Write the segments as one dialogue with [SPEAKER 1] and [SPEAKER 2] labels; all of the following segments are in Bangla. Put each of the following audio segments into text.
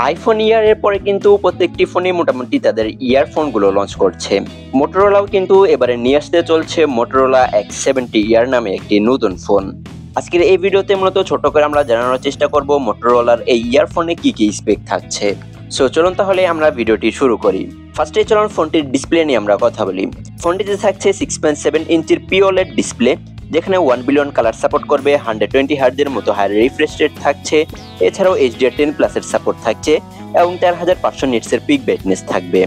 [SPEAKER 1] আইফোন ইয়ারের পরে কিন্তু প্রত্যেকটি ফোনে মোটামুটি তাদের ইয়ারফোনগুলো লঞ্চ করছে। মোটরোলাও কিন্তু এবারে নিয়ে আসতে চলছে মোটরোলা X70 ইয়ার নামে একটি নতুন ফোন। আজকের এই ভিডিওতে মূলত ছোট করে আমরা জানানোর চেষ্টা করব মোটরোলার এই ইয়ারফোনে কি কি স্পেক থাকছে। সো চলুন তাহলে আমরা ভিডিওটি শুরু করি। ফার্স্টে চলুন ফোনটির ডিসপ্লে নিয়ে আমরা কথা বলি। ফোনটিতে থাকছে 6.7 ইঞ্চির POLED ডিসপ্লে, যেখানে 1 বিলিয়ন কালার সাপোর্ট করবে, 120 হার্টজের মতো হাই রিফ্রেশ রেট থাকছে, এছাড়াও HDR10+ এর সাপোর্ট থাকছে এবং 4500 নিটসের পিক ব্রাইটনেস থাকবে।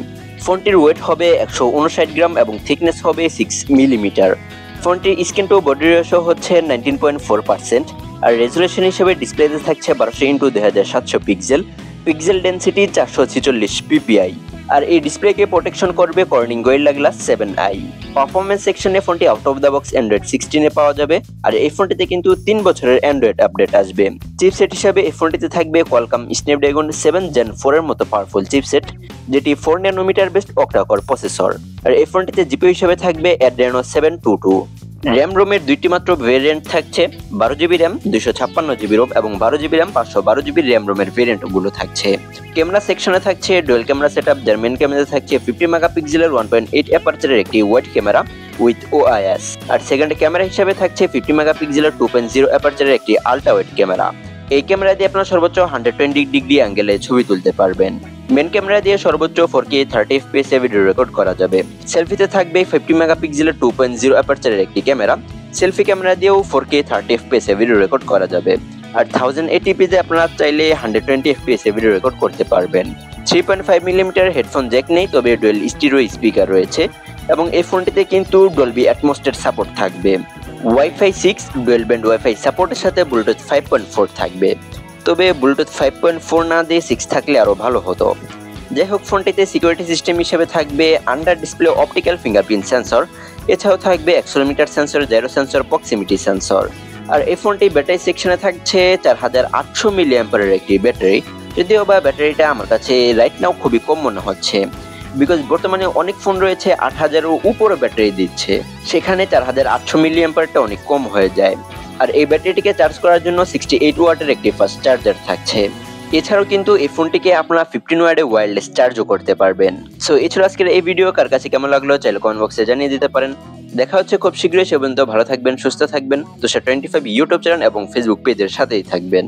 [SPEAKER 1] ফোনটির ওয়েট হবে 159 গ্রাম এবং থিকনেস হবে 6 মিলিমিটার। ফোনটির স্ক্রিন টু বডি রেশিও হচ্ছে 19.4% আর রেজুলেশন হিসেবে ডিসপ্লেতে থাকছে 1200x2700 pixel, pixel density 446 ppi আর এই ডিসপ্লেকে প্রোটেকশন করবে কর্নিং গোরিল্লা গ্লাস 7i। পারফরম্যান্স সেকশনে ফোনটি out of the box Android 16 এ পাওয়া যাবে আর এই ফোনটিতে কিন্তু 3 বছরের অ্যান্ড্রয়েড আপডেট আসবে। চিপসেট হিসেবে এই ফোনটিতে থাকবে কোয়ালকম স্ন্যাপড্রাগন 7 Gen 4 এর মতো পাওয়ারফুল চিপসেট, যেটি 4 ন্যানোমিটার বেসড অক্টা-কোর প্রসেসর। আর এই ফোনটিতে জিপিইউ হিসেবে থাকবে Adreno 722। র্যাম রোমের দুইটি মাত্র ভেরিয়েন্ট থাকছে, 12GB র্যাম, 256GB রোম এবং 12GB র্যাম 512GB র্যাম রোমের ভেরিয়েন্টগুলো থাকছে। ক্যামেরা সেকশনে থাকছে ডুয়াল ক্যামেরা সেটআপ, যার মেইন ক্যামেরাতে থাকছে 50 মেগাপিক্সেলের 1.8 অ্যাপারচারের একটি ওয়াইড ক্যামেরা উইথ OIS আর সেকেন্ড ক্যামেরা হিসেবে থাকছে 50 মেগাপিক্সেলের 2.0 অ্যাপারচারের একটি আলট্রা ওয়াইড ক্যামেরা। এই ক্যামেরা দিয়ে আপনারা সর্বোচ্চ 120 ডিগ্রি অ্যাঙ্গেলে ছবি তুলতে পারবেন। মেন ক্যামেরা দিয়ে সর্বোচ্চ 4K 30 fps এ ভিডিও রেকর্ড করা যাবে। সেলফিতে থাকবে 50 মেগাপিক্সেলের 2.0 অ্যাপারচারের একটি ক্যামেরা, সেলফি ক্যামেরা দিয়েও 4K 30 fps এ ভিডিও রেকর্ড করা যাবে। আর 1080p তে আপনারা চাইলে 120 fps এ ভিডিও রেকর্ড করতে পারবেন। 3.5 মিলিমিটার হেডফোন জ্যাক নেই, তবে ডুয়াল স্টিরিও স্পিকার রয়েছে এবং এই ফোনটিতে কিন্তু ডলবি অ্যাটমসের সাপোর্ট থাকবে। ওয়াইফাই 6 ডুয়াল ব্যান্ড ওয়াইফাই সাপোর্টের সাথে ব্লুটুথ 5.4 থাকবে, তবে ব্লুটুথ 5.4 না দিয়ে 6 থাকলে আরো ভালো হতো। যাই হোক, ফোনটিতে সিকিউরিটি সিস্টেম হিসেবে থাকবে under display optical fingerprint sensor, এছাড়াও থাকবে accelerometer sensor, gyro sensor, proximity sensor. আর এই ফোনটি ব্যাটারি সেকশনে থাকছে 4800 মিলিঅ্যাম্পিয়ারের একটি ব্যাটারি, যদিও বা ব্যাটারিটা আমার কাছে রাইট নাও খুবই কম মনে হচ্ছে, বিকজ বর্তমানে অনেক ফোন রয়েছে 8000-এর উপরে ব্যাটারি দিচ্ছে, সেখানে 4800 মিলিঅ্যাম্পিয়ারটা অনেক কম হয়ে যায়। আর এই ব্যাটারিটিকে চার্জ করার জন্য 68 ওয়াটের একটি ফাস্ট চার্জার থাকছে। এছাড়াও কিন্তু এই ফোনটিকে আপনারা 15 ওয়াটে ওয়্যারলেস চার্জও করতে পারবেন। সো এছাড়া আজকের এই ভিডিও কার কাছে কেমন লাগলো চাইলে কমেন্ট বক্সে জানিয়ে দিতে পারেন। দেখা হচ্ছে খুব শীঘ্রই, সে পর্যন্ত ভালো থাকবেন, সুস্থ থাকবেন। তুষার 25 ইউটিউব চ্যানেল এবং ফেসবুক পেজের সাথেই থাকবেন।